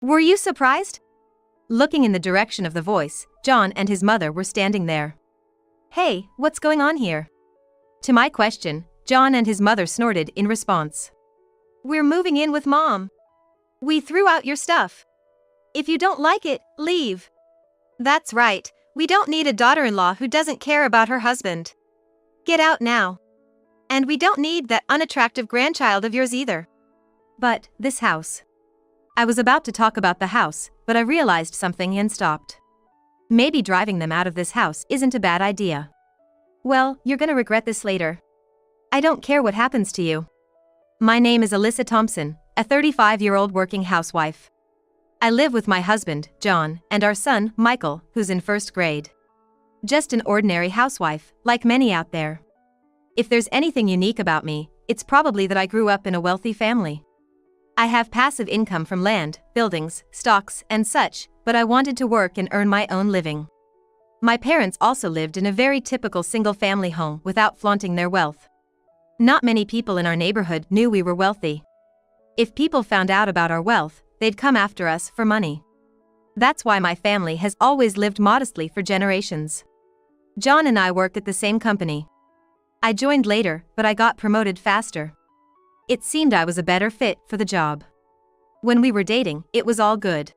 Were you surprised? Looking in the direction of the voice, John and his mother were standing there. Hey, what's going on here? To my question, John and his mother snorted in response. We're moving in with Mom. We threw out your stuff. If you don't like it, leave. That's right, we don't need a daughter-in-law who doesn't care about her husband. Get out now. And we don't need that unattractive grandchild of yours either. But, this house. I was about to talk about the house, but I realized something and stopped. Maybe driving them out of this house isn't a bad idea. Well, you're gonna regret this later. I don't care what happens to you. My name is Alyssa Thompson, a 35-year-old working housewife. I live with my husband, John, and our son, Michael, who's in first grade. Just an ordinary housewife, like many out there. If there's anything unique about me, it's probably that I grew up in a wealthy family. I have passive income from land, buildings, stocks, and such, but I wanted to work and earn my own living. My parents also lived in a very typical single-family home without flaunting their wealth. Not many people in our neighborhood knew we were wealthy. If people found out about our wealth, they'd come after us for money. That's why my family has always lived modestly for generations. John and I worked at the same company. I joined later, but I got promoted faster. It seemed I was a better fit for the job. When we were dating, it was all good.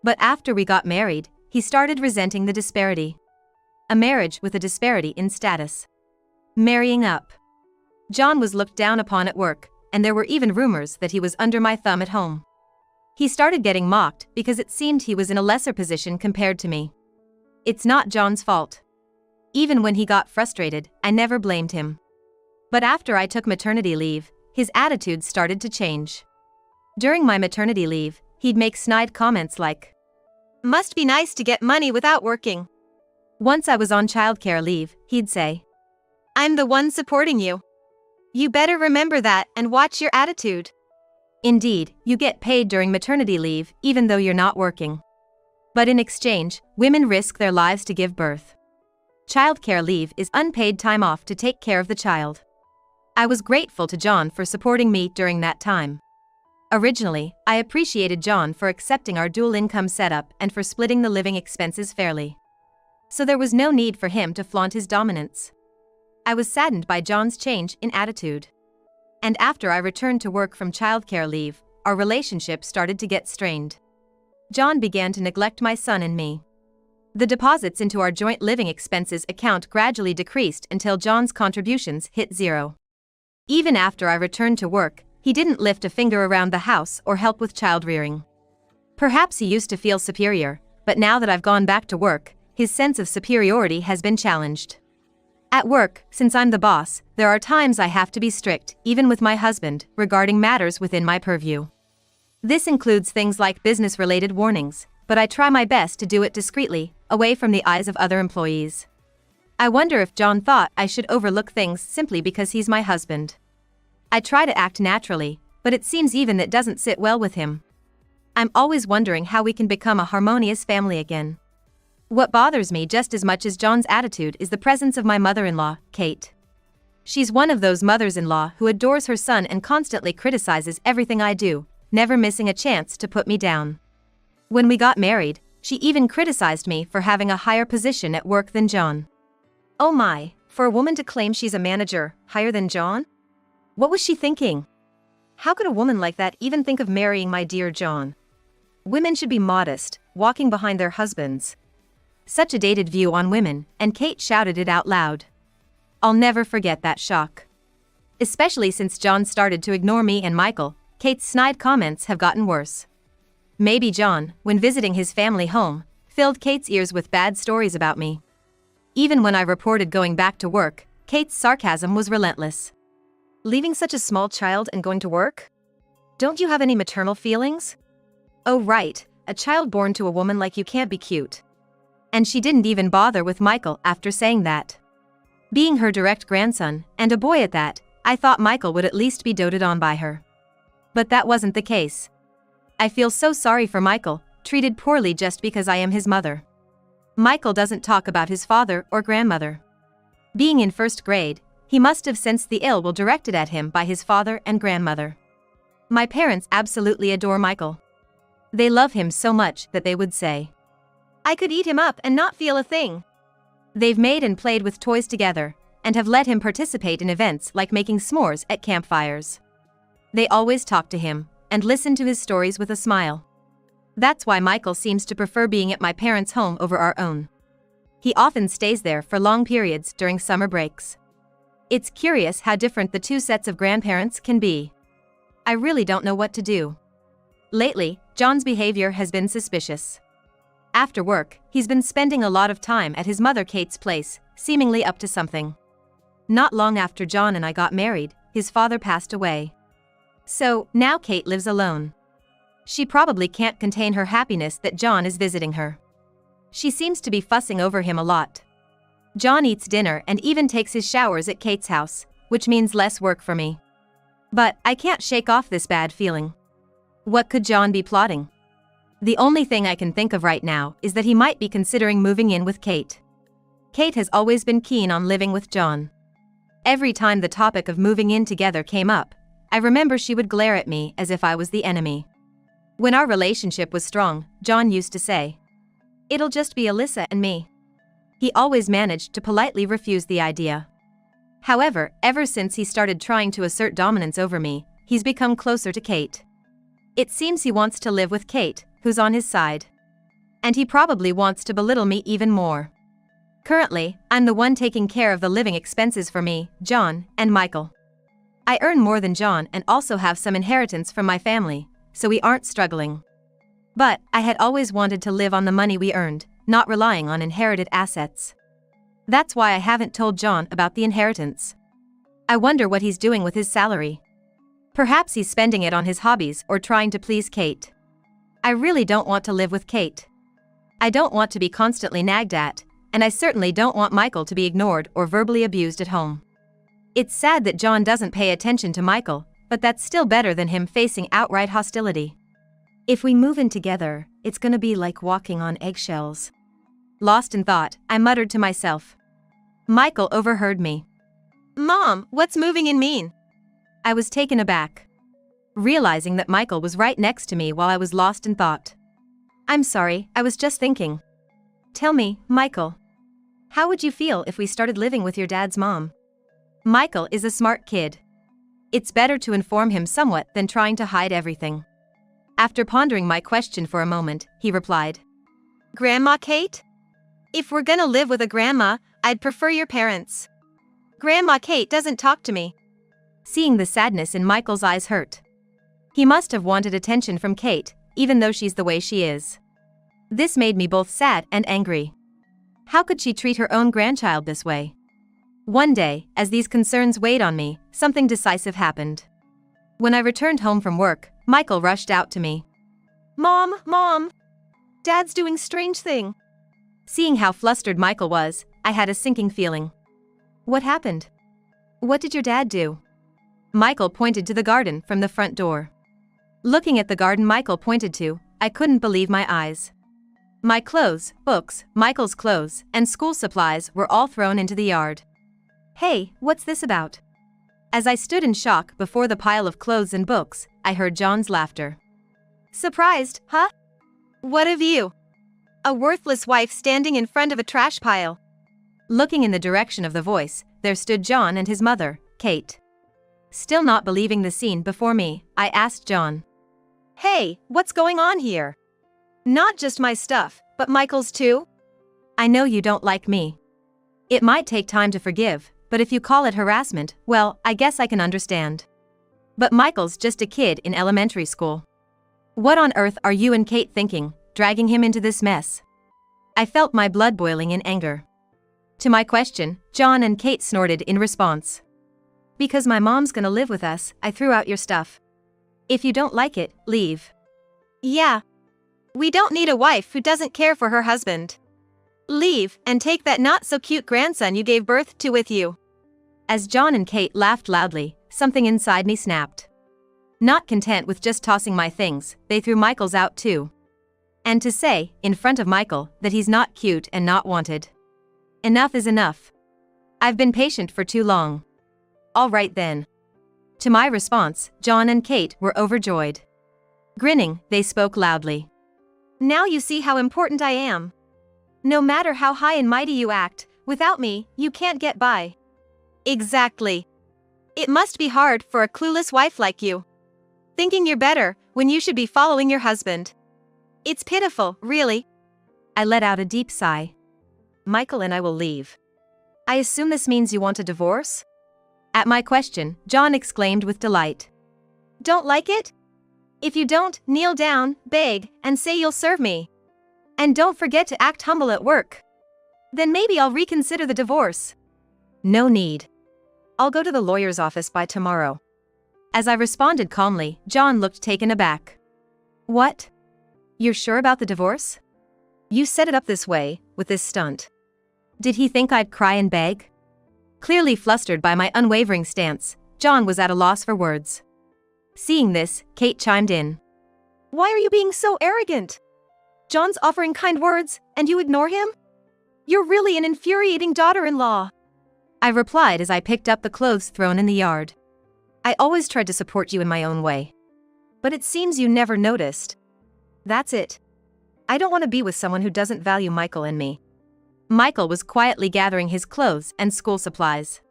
But after we got married, he started resenting the disparity. A marriage with a disparity in status. Marrying up. John was looked down upon at work, and there were even rumors that he was under my thumb at home. He started getting mocked because it seemed he was in a lesser position compared to me. It's not John's fault. Even when he got frustrated, I never blamed him. But after I took maternity leave, his attitude started to change. During my maternity leave, he'd make snide comments like, "Must be nice to get money without working." Once I was on childcare leave, he'd say, "I'm the one supporting you. You better remember that and watch your attitude." Indeed, you get paid during maternity leave even though you're not working. But in exchange, women risk their lives to give birth. Childcare leave is unpaid time off to take care of the child. I was grateful to John for supporting me during that time. Originally, I appreciated John for accepting our dual income setup and for splitting the living expenses fairly. So there was no need for him to flaunt his dominance. I was saddened by John's change in attitude. And after I returned to work from childcare leave, our relationship started to get strained. John began to neglect my son and me. The deposits into our joint living expenses account gradually decreased until John's contributions hit zero. Even after I returned to work, he didn't lift a finger around the house or help with child rearing. Perhaps he used to feel superior, but now that I've gone back to work, his sense of superiority has been challenged. At work, since I'm the boss, there are times I have to be strict, even with my husband, regarding matters within my purview. This includes things like business-related warnings, but I try my best to do it discreetly, away from the eyes of other employees. I wonder if John thought I should overlook things simply because he's my husband. I try to act naturally, but it seems even that doesn't sit well with him. I'm always wondering how we can become a harmonious family again. What bothers me just as much as John's attitude is the presence of my mother-in-law, Kate. She's one of those mothers-in-law who adores her son and constantly criticizes everything I do, never missing a chance to put me down. When we got married, she even criticized me for having a higher position at work than John. Oh my, for a woman to claim she's a manager, higher than John? What was she thinking? How could a woman like that even think of marrying my dear John? Women should be modest, walking behind their husbands. Such a dated view on women, and Kate shouted it out loud. I'll never forget that shock. Especially since John started to ignore me and Michael, Kate's snide comments have gotten worse. Maybe John, when visiting his family home, filled Kate's ears with bad stories about me. Even when I reported going back to work, Kate's sarcasm was relentless. Leaving such a small child and going to work? Don't you have any maternal feelings? Oh right, a child born to a woman like you can't be cute. And she didn't even bother with Michael after saying that. Being her direct grandson, and a boy at that, I thought Michael would at least be doted on by her. But that wasn't the case. I feel so sorry for Michael, treated poorly just because I am his mother. Michael doesn't talk about his father or grandmother. Being in first grade, he must have sensed the ill will directed at him by his father and grandmother. My parents absolutely adore Michael. They love him so much that they would say, "I could eat him up and not feel a thing." They've made and played with toys together, and have let him participate in events like making s'mores at campfires. They always talk to him, and listen to his stories with a smile. That's why Michael seems to prefer being at my parents' home over our own. He often stays there for long periods during summer breaks. It's curious how different the two sets of grandparents can be. I really don't know what to do. Lately, John's behavior has been suspicious. After work, he's been spending a lot of time at his mother Kate's place, seemingly up to something. Not long after John and I got married, his father passed away. So, now Kate lives alone. She probably can't contain her happiness that John is visiting her. She seems to be fussing over him a lot. John eats dinner and even takes his showers at Kate's house, which means less work for me. But I can't shake off this bad feeling. What could John be plotting? The only thing I can think of right now is that he might be considering moving in with Kate. Kate has always been keen on living with John. Every time the topic of moving in together came up, I remember she would glare at me as if I was the enemy. When our relationship was strong, John used to say, "It'll just be Alyssa and me." He always managed to politely refuse the idea. However, ever since he started trying to assert dominance over me, he's become closer to Kate. It seems he wants to live with Kate, who's on his side. And he probably wants to belittle me even more. Currently, I'm the one taking care of the living expenses for me, John, and Michael. I earn more than John and also have some inheritance from my family, so we aren't struggling. But I had always wanted to live on the money we earned, not relying on inherited assets. That's why I haven't told John about the inheritance. I wonder what he's doing with his salary. Perhaps he's spending it on his hobbies or trying to please Kate. I really don't want to live with Kate. I don't want to be constantly nagged at, and I certainly don't want Michael to be ignored or verbally abused at home. It's sad that John doesn't pay attention to Michael, but that's still better than him facing outright hostility. If we move in together, it's gonna be like walking on eggshells. Lost in thought, I muttered to myself. Michael overheard me. "Mom, what's moving in mean?" I was taken aback, realizing that Michael was right next to me while I was lost in thought. "I'm sorry, I was just thinking." "Tell me, Michael. How would you feel if we started living with your dad's mom?" Michael is a smart kid. It's better to inform him somewhat than trying to hide everything. After pondering my question for a moment, he replied, "Grandma Kate? If we're gonna live with a grandma, I'd prefer your parents. Grandma Kate doesn't talk to me." Seeing the sadness in Michael's eyes hurt. He must have wanted attention from Kate, even though she's the way she is. This made me both sad and angry. How could she treat her own grandchild this way? One day, as these concerns weighed on me, something decisive happened. When I returned home from work, Michael rushed out to me. Mom, Dad's doing strange thing." Seeing how flustered Michael was, I had a sinking feeling. "What happened? What did your dad do?" Michael pointed to the garden from the front door. Looking at the garden Michael pointed to, I couldn't believe my eyes. My clothes, books, Michael's clothes, and school supplies were all thrown into the yard. "Hey, what's this about?" As I stood in shock before the pile of clothes and books, I heard John's laughter. "Surprised, huh? What of you? A worthless wife standing in front of a trash pile." Looking in the direction of the voice, there stood John and his mother, Kate. Still not believing the scene before me, I asked John, "Hey, what's going on here? Not just my stuff, but Michael's too?" "I know you don't like me. It might take time to forgive, but if you call it harassment, well, I guess I can understand. But Michael's just a kid in elementary school. What on earth are you and Kate thinking, dragging him into this mess?" I felt my blood boiling in anger. To my question, John and Kate snorted in response. "Because my mom's gonna live with us, I threw out your stuff. If you don't like it, leave." "Yeah. We don't need a wife who doesn't care for her husband. Leave and take that not-so-cute grandson you gave birth to with you." As John and Kate laughed loudly, something inside me snapped. Not content with just tossing my things, they threw Michael's out too. And to say, in front of Michael, that he's not cute and not wanted. Enough is enough. I've been patient for too long. "All right then." To my response, John and Kate were overjoyed. Grinning, they spoke loudly. Now you see how important I am. No matter how high and mighty you act, without me, you can't get by. Exactly. It must be hard for a clueless wife like you. Thinking you're better when you should be following your husband. It's pitiful, really. I let out a deep sigh. Michael and I will leave. I assume this means you want a divorce? At my question, John exclaimed with delight. Don't like it? If you don't, kneel down, beg, and say you'll serve me. And don't forget to act humble at work. Then maybe I'll reconsider the divorce. No need. I'll go to the lawyer's office by tomorrow. As I responded calmly, John looked taken aback. What? You're sure about the divorce? You set it up this way, with this stunt. Did he think I'd cry and beg? Clearly flustered by my unwavering stance, John was at a loss for words. Seeing this, Kate chimed in. Why are you being so arrogant? John's offering kind words, and you ignore him? You're really an infuriating daughter-in-law. I replied as I picked up the clothes thrown in the yard. I always tried to support you in my own way. But it seems you never noticed. That's it. I don't want to be with someone who doesn't value Michael and me. Michael was quietly gathering his clothes and school supplies.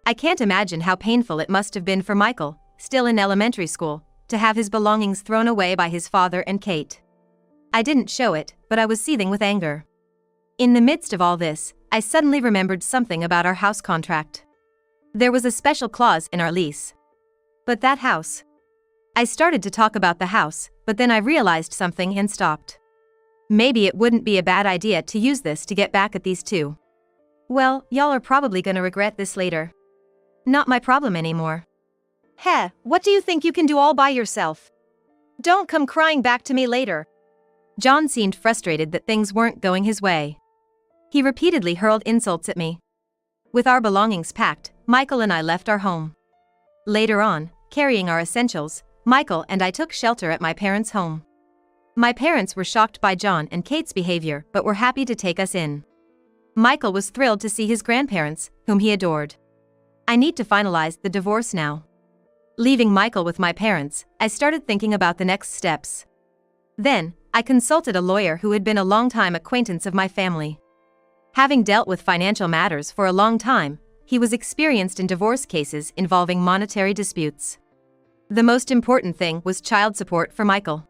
I can't imagine how painful it must have been for Michael, still in elementary school, to have his belongings thrown away by his father and Kate. I didn't show it, but I was seething with anger. In the midst of all this, I suddenly remembered something about our house contract. There was a special clause in our lease. But that house. I started to talk about the house, but then I realized something and stopped. Maybe it wouldn't be a bad idea to use this to get back at these two. Well, y'all are probably gonna regret this later. Not my problem anymore. Heh, what do you think you can do all by yourself? Don't come crying back to me later. John seemed frustrated that things weren't going his way. He repeatedly hurled insults at me. With our belongings packed, Michael and I left our home. Later on, carrying our essentials, Michael and I took shelter at my parents' home. My parents were shocked by John and Kate's behavior but were happy to take us in. Michael was thrilled to see his grandparents, whom he adored. I need to finalize the divorce now. Leaving Michael with my parents, I started thinking about the next steps. Then, I consulted a lawyer who had been a long-time acquaintance of my family. Having dealt with financial matters for a long time, he was experienced in divorce cases involving monetary disputes. The most important thing was child support for Michael.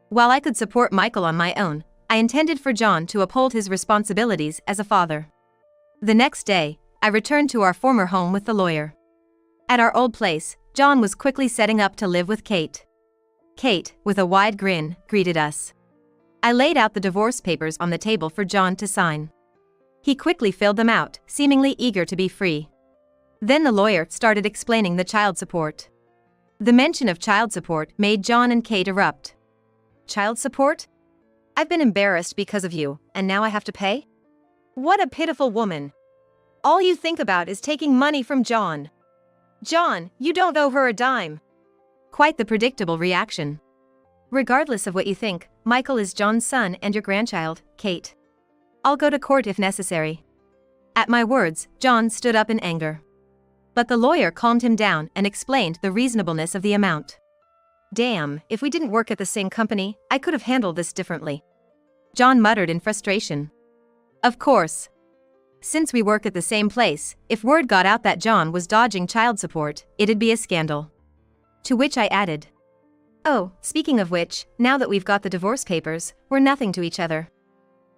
While I could support Michael on my own, I intended for John to uphold his responsibilities as a father. The next day, I returned to our former home with the lawyer. At our old place, John was quickly setting up to live with Kate. Kate, with a wide grin, greeted us. I laid out the divorce papers on the table for John to sign. He quickly filled them out, seemingly eager to be free. Then the lawyer started explaining the child support. The mention of child support made John and Kate erupt. Child support? I've been embarrassed because of you, and now I have to pay? What a pitiful woman. All you think about is taking money from John. John, you don't owe her a dime. Quite the predictable reaction. Regardless of what you think, Michael is John's son and your grandchild, Kate. I'll go to court if necessary. At my words, John stood up in anger. But the lawyer calmed him down and explained the reasonableness of the amount. Damn, if we didn't work at the same company, I could have handled this differently. John muttered in frustration. Of course. Since we work at the same place, if word got out that John was dodging child support, it'd be a scandal. To which I added. Oh, speaking of which, now that we've got the divorce papers, we're nothing to each other.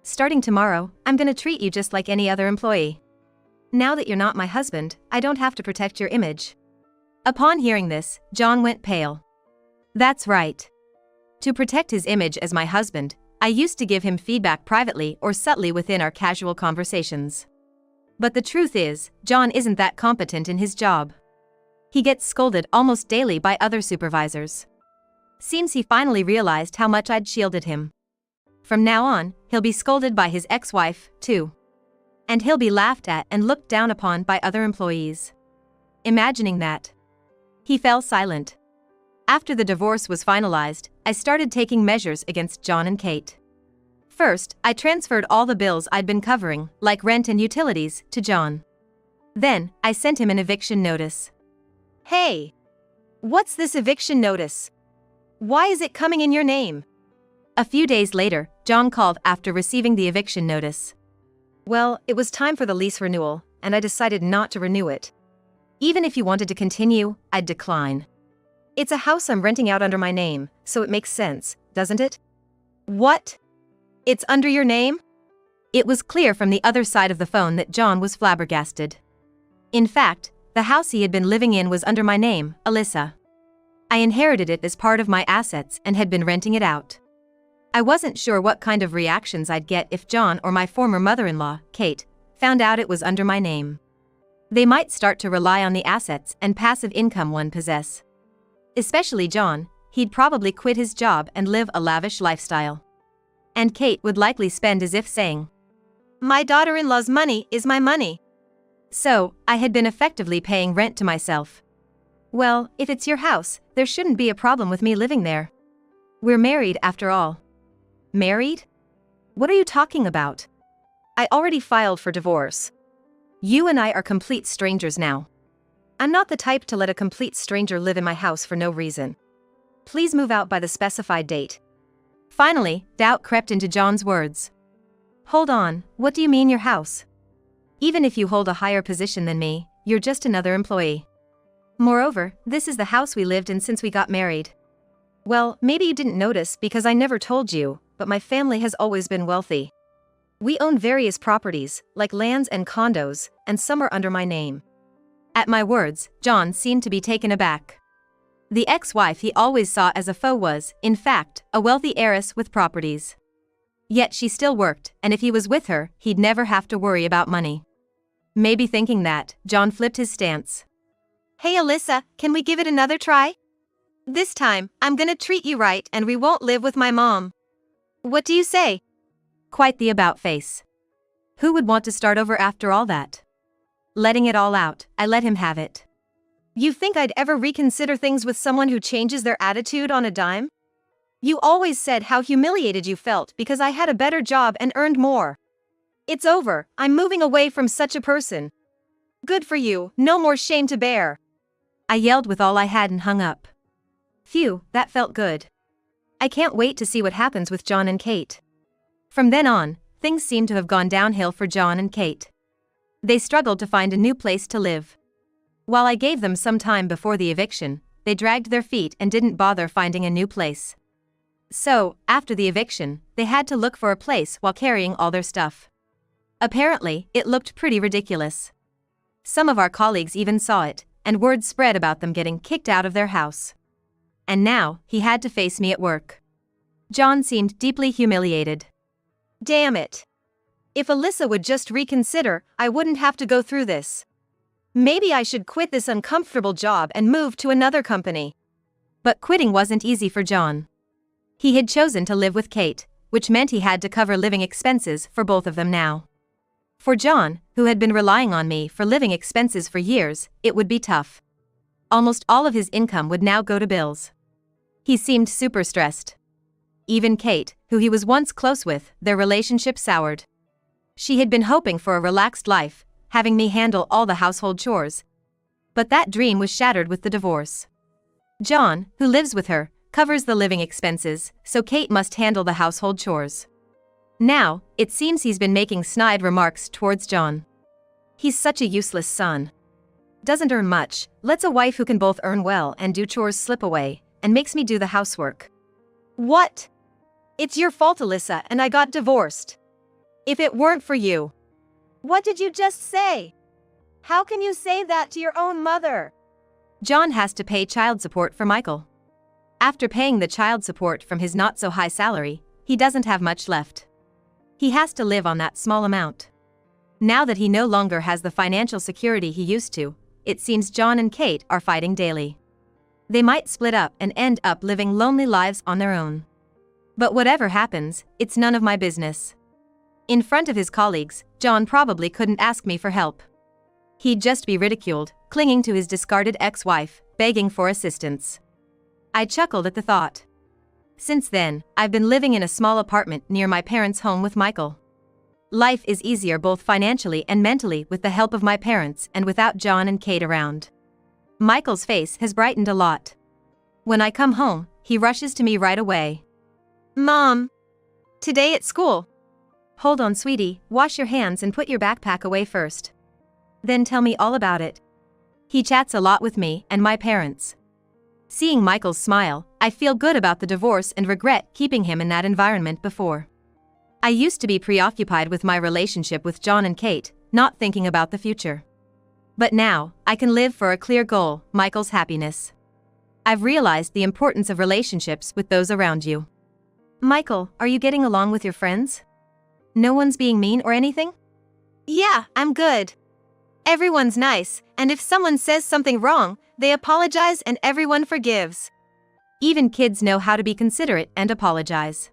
Starting tomorrow, I'm gonna treat you just like any other employee. Now that you're not my husband, I don't have to protect your image. Upon hearing this, John went pale. That's right. To protect his image as my husband, I used to give him feedback privately or subtly within our casual conversations. But the truth is, John isn't that competent in his job. He gets scolded almost daily by other supervisors. Seems he finally realized how much I'd shielded him. From now on, he'll be scolded by his ex-wife, too. And he'll be laughed at and looked down upon by other employees. Imagining that. He fell silent. After the divorce was finalized, I started taking measures against John and Kate. First, I transferred all the bills I'd been covering, like rent and utilities, to John. Then, I sent him an eviction notice. Hey! What's this eviction notice? Why is it coming in your name? A few days later, John called after receiving the eviction notice. Well, it was time for the lease renewal, and I decided not to renew it. Even if you wanted to continue, I'd decline. It's a house I'm renting out under my name, so it makes sense, doesn't it? What? It's under your name? It was clear from the other side of the phone that John was flabbergasted. In fact, the house he had been living in was under my name, Alyssa. I inherited it as part of my assets and had been renting it out. I wasn't sure what kind of reactions I'd get if John or my former mother-in-law, Kate, found out it was under my name. They might start to rely on the assets and passive income one possess. Especially John, he'd probably quit his job and live a lavish lifestyle. And Kate would likely spend as if saying, "My daughter-in-law's money is my money." So, I had been effectively paying rent to myself. Well, if it's your house, there shouldn't be a problem with me living there. We're married after all. Married? What are you talking about? I already filed for divorce. You and I are complete strangers now. I'm not the type to let a complete stranger live in my house for no reason. Please move out by the specified date. Finally, doubt crept into John's words. Hold on, what do you mean your house? Even if you hold a higher position than me, you're just another employee. Moreover, this is the house we lived in since we got married. Well, maybe you didn't notice because I never told you, but my family has always been wealthy. We own various properties, like lands and condos, and some are under my name. At my words, John seemed to be taken aback. The ex-wife he always saw as a foe was, in fact, a wealthy heiress with properties. Yet she still worked, and if he was with her, he'd never have to worry about money. Maybe thinking that, John flipped his stance. Hey Alyssa, can we give it another try? This time, I'm gonna treat you right and we won't live with my mom. What do you say? Quite the about-face. Who would want to start over after all that? Letting it all out, I let him have it. You think I'd ever reconsider things with someone who changes their attitude on a dime? You always said how humiliated you felt because I had a better job and earned more. It's over, I'm moving away from such a person. Good for you, no more shame to bear. I yelled with all I had and hung up. Phew, that felt good. I can't wait to see what happens with John and Kate. From then on, things seemed to have gone downhill for John and Kate. They struggled to find a new place to live. While I gave them some time before the eviction, they dragged their feet and didn't bother finding a new place. So, after the eviction, they had to look for a place while carrying all their stuff. Apparently, it looked pretty ridiculous. Some of our colleagues even saw it, and word spread about them getting kicked out of their house. And now, he had to face me at work. John seemed deeply humiliated. Damn it. If Alyssa would just reconsider, I wouldn't have to go through this. Maybe I should quit this uncomfortable job and move to another company. But quitting wasn't easy for John. He had chosen to live with Kate, which meant he had to cover living expenses for both of them now. For John, who had been relying on me for living expenses for years, it would be tough. Almost all of his income would now go to bills. He seemed super stressed. Even Kate, who he was once close with, their relationship soured. She had been hoping for a relaxed life, having me handle all the household chores. But that dream was shattered with the divorce. John, who lives with her, covers the living expenses, so Kate must handle the household chores. Now, it seems he's been making snide remarks towards John. He's such a useless son. Doesn't earn much, lets a wife who can both earn well and do chores slip away, and makes me do the housework. What? It's your fault, Alyssa, and I got divorced. If it weren't for you. What did you just say? How can you say that to your own mother? John has to pay child support for Michael. After paying the child support from his not-so-high salary, he doesn't have much left. He has to live on that small amount. Now that he no longer has the financial security he used to, it seems John and Kate are fighting daily. They might split up and end up living lonely lives on their own. But whatever happens, it's none of my business. In front of his colleagues, John probably couldn't ask me for help. He'd just be ridiculed, clinging to his discarded ex-wife, begging for assistance. I chuckled at the thought. Since then, I've been living in a small apartment near my parents' home with Michael. Life is easier both financially and mentally with the help of my parents and without John and Kate around. Michael's face has brightened a lot. When I come home, He rushes to me right away. Mom! Today at school. Hold on, sweetie, wash your hands and put your backpack away first. Then tell me all about it. He chats a lot with me and my parents. Seeing Michael's smile, I feel good about the divorce and regret keeping him in that environment before. I used to be preoccupied with my relationship with John and Kate, not thinking about the future. But now, I can live for a clear goal, Michael's happiness. I've realized the importance of relationships with those around you. Michael, are you getting along with your friends? No one's being mean or anything? Yeah, I'm good. Everyone's nice, and if someone says something wrong, they apologize and everyone forgives. Even kids know how to be considerate and apologize.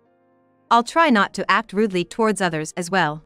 I'll try not to act rudely towards others as well.